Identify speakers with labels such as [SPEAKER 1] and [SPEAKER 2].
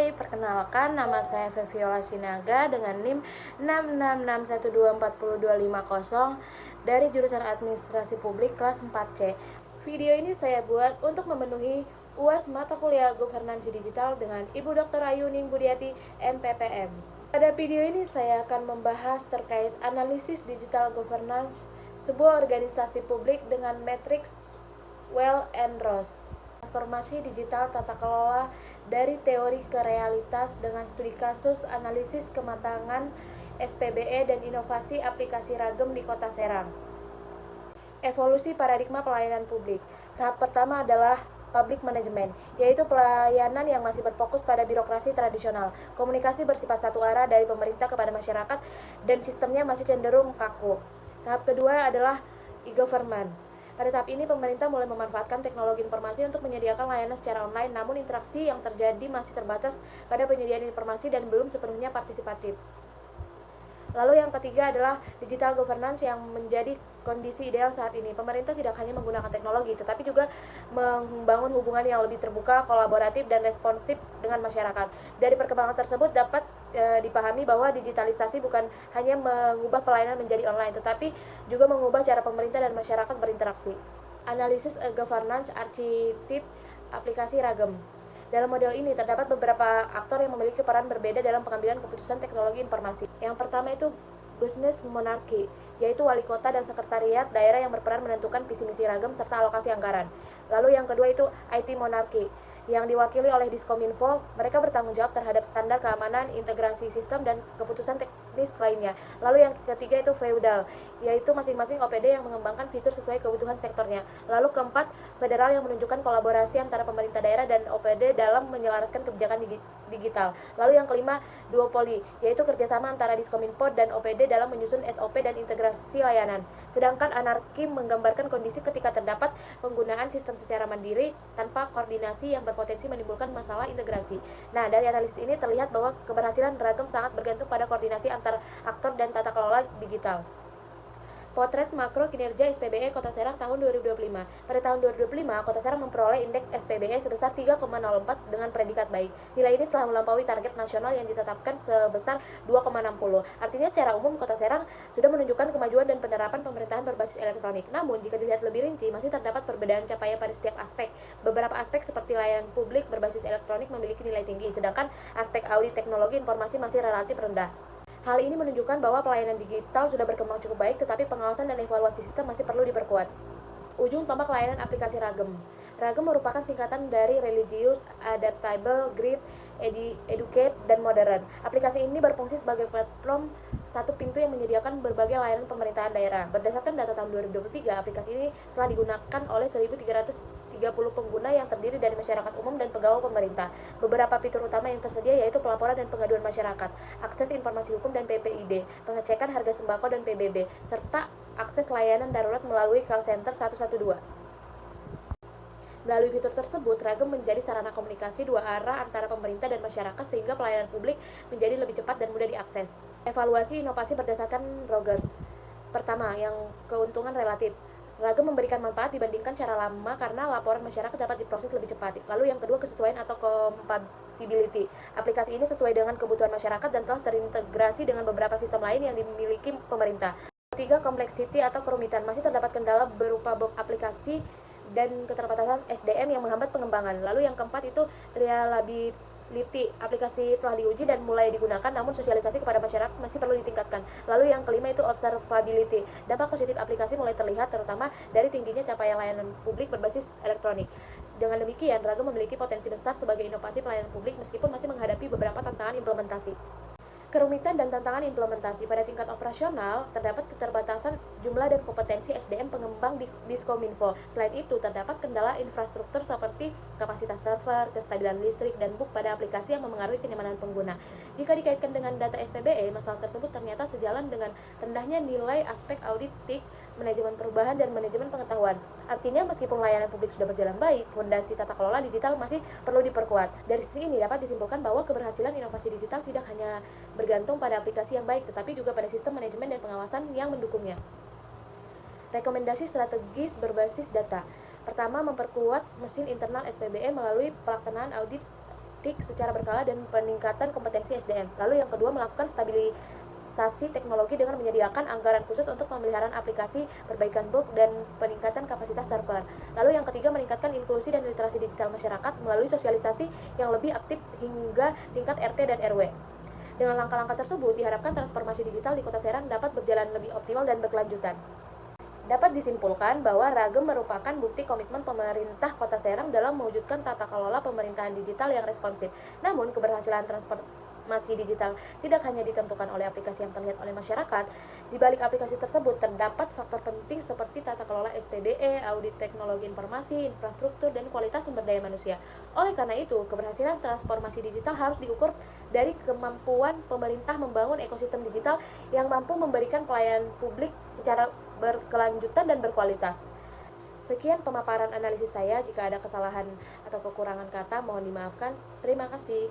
[SPEAKER 1] Hai, perkenalkan nama saya Feviola Sinaga dengan NIM 666124025 dari jurusan Administrasi Publik kelas 4C. Video ini saya buat untuk memenuhi UAS mata kuliah Governansi Digital dengan Ibu Dr. Ayu Ning Budiati, MPPM. Pada video ini saya akan membahas terkait analisis digital governance sebuah organisasi publik dengan matriks Well and Ross. Transformasi digital tata kelola dari teori ke realitas dengan studi kasus analisis kematangan SPBE dan inovasi aplikasi Ragem di Kota Serang. Evolusi paradigma pelayanan publik. Tahap pertama adalah public management, yaitu pelayanan yang masih berfokus pada birokrasi tradisional. Komunikasi bersifat satu arah dari pemerintah kepada masyarakat dan sistemnya masih cenderung kaku. Tahap kedua adalah e-government. Pada tahap ini, pemerintah mulai memanfaatkan teknologi informasi untuk menyediakan layanan secara online, namun interaksi yang terjadi masih terbatas pada penyediaan informasi dan belum sepenuhnya partisipatif. Lalu yang ketiga adalah digital governance yang menjadi kondisi ideal saat ini. Pemerintah tidak hanya menggunakan teknologi, tetapi juga membangun hubungan yang lebih terbuka, kolaboratif, dan responsif dengan masyarakat. Dari perkembangan tersebut dapat dipahami bahwa digitalisasi bukan hanya mengubah pelayanan menjadi online, tetapi juga mengubah cara pemerintah dan masyarakat berinteraksi. Analisis governance archetype aplikasi Ragem. Dalam model ini terdapat beberapa aktor yang memiliki peran berbeda dalam pengambilan keputusan teknologi informasi. Yang pertama itu business monarchy, yaitu wali kota dan sekretariat daerah yang berperan menentukan visi misi Ragem serta alokasi anggaran. Lalu yang kedua itu IT monarchy, yang diwakili oleh Diskominfo. Mereka bertanggung jawab terhadap standar keamanan, integrasi sistem, dan keputusan teknis lainnya. Lalu yang ketiga itu feudal, yaitu masing-masing OPD yang mengembangkan fitur sesuai kebutuhan sektornya. Lalu keempat, federal yang menunjukkan kolaborasi antara pemerintah daerah dan OPD dalam menyelaraskan kebijakan digital. Lalu yang kelima, duopoli, yaitu kerjasama antara Diskominfo dan OPD dalam menyusun SOP dan integrasi layanan. Sedangkan anarki menggambarkan kondisi ketika terdapat penggunaan sistem secara mandiri tanpa koordinasi yang berpotensi menimbulkan masalah integrasi. Nah, dari analisis ini terlihat bahwa keberhasilan Ragem sangat bergantung pada koordinasi antar aktor dan tata kelola digital. Potret makro kinerja SPBE Kota Serang tahun 2025. Pada tahun 2025, Kota Serang memperoleh indeks SPBE sebesar 3,04 dengan predikat baik. Nilai ini telah melampaui target nasional yang ditetapkan sebesar 2,60. Artinya secara umum Kota Serang sudah menunjukkan kemajuan dan penerapan pemerintahan berbasis elektronik. Namun, jika dilihat lebih rinci, masih terdapat perbedaan capaian pada setiap aspek. Beberapa aspek seperti layanan publik berbasis elektronik memiliki nilai tinggi, sedangkan aspek audit teknologi informasi masih relatif rendah. Hal ini menunjukkan bahwa pelayanan digital sudah berkembang cukup baik, tetapi pengawasan dan evaluasi sistem masih perlu diperkuat. Ujung tombak layanan aplikasi Ragem. Ragem merupakan singkatan dari Religious, Adaptable, Grid, Educate, dan Modern. Aplikasi ini berfungsi sebagai platform satu pintu yang menyediakan berbagai layanan pemerintahan daerah. Berdasarkan data tahun 2023, aplikasi ini telah digunakan oleh 1.330 pengguna yang terdiri dari masyarakat umum dan pegawai pemerintah. Beberapa fitur utama yang tersedia yaitu pelaporan dan pengaduan masyarakat, akses informasi hukum dan PPID, pengecekan harga sembako dan PBB, serta akses layanan darurat melalui call center 112. Melalui fitur tersebut, Ragem menjadi sarana komunikasi dua arah antara pemerintah dan masyarakat sehingga pelayanan publik menjadi lebih cepat dan mudah diakses. Evaluasi inovasi berdasarkan Rogers. Pertama, yang keuntungan relatif. Ragem memberikan manfaat dibandingkan cara lama karena laporan masyarakat dapat diproses lebih cepat. Lalu yang kedua, kesesuaian atau compatibility. Aplikasi ini sesuai dengan kebutuhan masyarakat dan telah terintegrasi dengan beberapa sistem lain yang dimiliki pemerintah. Ketiga, complexity atau kerumitan. Masih terdapat kendala berupa box aplikasi dan keterbatasan SDM yang menghambat pengembangan. Lalu yang keempat itu reliability. Aplikasi telah diuji dan mulai digunakan, namun sosialisasi kepada masyarakat masih perlu ditingkatkan. Lalu yang kelima itu observability. Dampak positif aplikasi mulai terlihat terutama dari tingginya capaian layanan publik berbasis elektronik. Dengan demikian, Ragem memiliki potensi besar sebagai inovasi pelayanan publik meskipun masih menghadapi beberapa tantangan implementasi. Kerumitan dan tantangan implementasi. Pada tingkat operasional, terdapat keterbatasan jumlah dan kompetensi SDM pengembang di Diskominfo. Selain itu, terdapat kendala infrastruktur seperti kapasitas server, kestabilan listrik, dan bug pada aplikasi yang memengaruhi kenyamanan pengguna. Jika dikaitkan dengan data SPBE, masalah tersebut ternyata sejalan dengan rendahnya nilai aspek auditik, manajemen perubahan, dan manajemen pengetahuan. Artinya, meskipun layanan publik sudah berjalan baik, fondasi tata kelola digital masih perlu diperkuat. Dari sisi ini dapat disimpulkan bahwa keberhasilan inovasi digital tidak hanya bergantung pada aplikasi yang baik, tetapi juga pada sistem manajemen dan pengawasan yang mendukungnya. Rekomendasi strategis berbasis data. Pertama, memperkuat mesin internal SPBE melalui pelaksanaan audit politik secara berkala dan peningkatan kompetensi SDM. Lalu yang kedua, melakukan stabilisasi teknologi dengan menyediakan anggaran khusus untuk pemeliharaan aplikasi, perbaikan bug, dan peningkatan kapasitas server. Lalu yang ketiga, meningkatkan inklusi dan literasi digital masyarakat melalui sosialisasi yang lebih aktif hingga tingkat RT dan RW. Dengan langkah-langkah tersebut, diharapkan transformasi digital di Kota Serang dapat berjalan lebih optimal dan berkelanjutan. Dapat disimpulkan bahwa Ragem merupakan bukti komitmen pemerintah Kota Serang dalam mewujudkan tata kelola pemerintahan digital yang responsif. Namun, keberhasilan transformasi digital tidak hanya ditentukan oleh aplikasi yang terlihat oleh masyarakat. Di balik aplikasi tersebut terdapat faktor penting seperti tata kelola SPBE, audit teknologi informasi, infrastruktur, dan kualitas sumber daya manusia. Oleh karena itu, keberhasilan transformasi digital harus diukur dari kemampuan pemerintah membangun ekosistem digital yang mampu memberikan pelayanan publik secara berkelanjutan dan berkualitas. Sekian pemaparan analisis saya. Jika ada kesalahan atau kekurangan kata, mohon dimaafkan. Terima kasih.